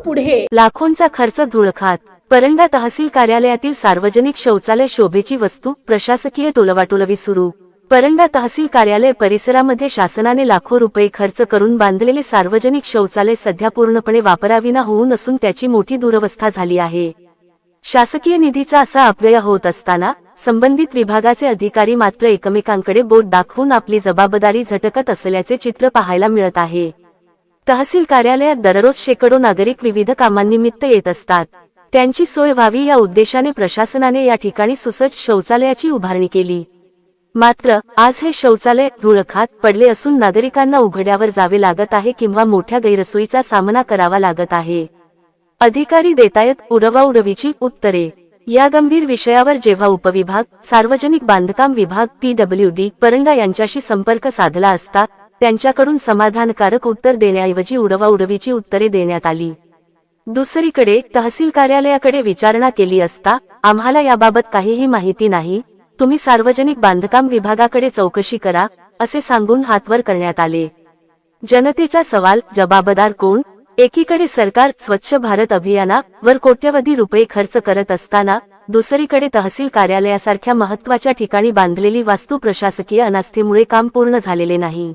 पुढे। लाखोंचा खर्च धुळखात। परंडा तहसील कार्यालयातील सार्वजनिक शौचालय शोभेची वस्तू, प्रशासकीय टोलवाटोलवी सुरू। परंडा तहसील कार्यालय परिसरामध्ये शासनाने लाखो रुपये खर्च करून बांधलेले सार्वजनिक शौचालय सध्या पूर्णपणे वापराविना होऊन असून त्याची मोठी दुरवस्था झाली आहे। शासकीय निधीचा असा अपव्यय होत असताना संबंधित विभागाचे अधिकारी मात्र एकमेकांकडे बोट दाखवून आपली जबाबदारी झटकत असल्याचे चित्र पाहायला मिळत आहे। तहसील कार्यालयात दररोज शेकडो नागरिक विविध कामांनिमित्त येत असतात। त्यांची सोय व्हावी या उद्देशाने प्रशासनाने या ठिकाणी सुसज्ज शौचालयाची उभारणी केली। मात्र आज हे शौचालय धुळखात पडले असून नागरिकांना उघड्यावर जावे लागत आहे किंवा मोठ्या गैरसोयीचा सामना करावा लागत आहे। अधिकारी देतायत उडवाउडवीची उत्तरे। या गंभीर विषयावर जेव्हा उपविभाग, सार्वजनिक बांधकाम विभाग PWD परंडा यांच्याशी संपर्क साधला असता त्यांच्याकडून समाधानकारक उत्तर देण्याऐवजी उडवाउडवीची उत्तरे देण्यात आली। दुसरीकडे तहसील कार्यालयाकडे विचारणा केली असता आम्हाला याबाबत काहीही माहिती नाही, तुम्ही सार्वजनिक बांधकाम विभागाकडे चौकशी करा असे सांगून हातवर करण्यात आले। जनतेचा सवाल, जबाबदार कोण? एकीकडे सरकार स्वच्छ भारत अभियानावर कोट्यवधी रुपये खर्च करत असताना दुसरीकडे तहसील कार्यालयासारख्या महत्त्वाच्या ठिकाणी बांधलेली वास्तू प्रशासकीय अनास्थेमुळे काम पूर्ण झालेले नाही।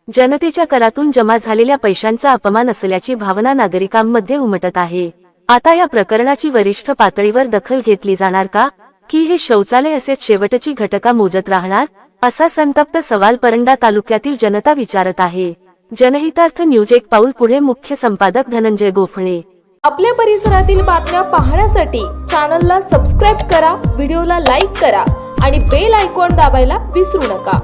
जनतेच्या करातून जमा झालेल्या पैशांचा अपमान असल्याची भावना नागरिकांमध्ये उमटत आहे। आता या प्रकरणाची वरिष्ठ पातळीवर दखल घेतली जाणार का, की हे शौचालय असेच शेवटची घटका मोजत राहणार, असा संतप्त सवाल परंडा तालुक्यातील जनता विचारत आहे। जनहितार्थ न्यूज एक पाऊल पुढे। मुख्य संपादक धनंजय गोफणे। आपल्या परिसरातील बातम्या पाहण्यासाठी चॅनलला सबस्क्राईब करा, व्हिडिओला लाईक करा आणि बेल आयकॉन दाबायला विसरू नका।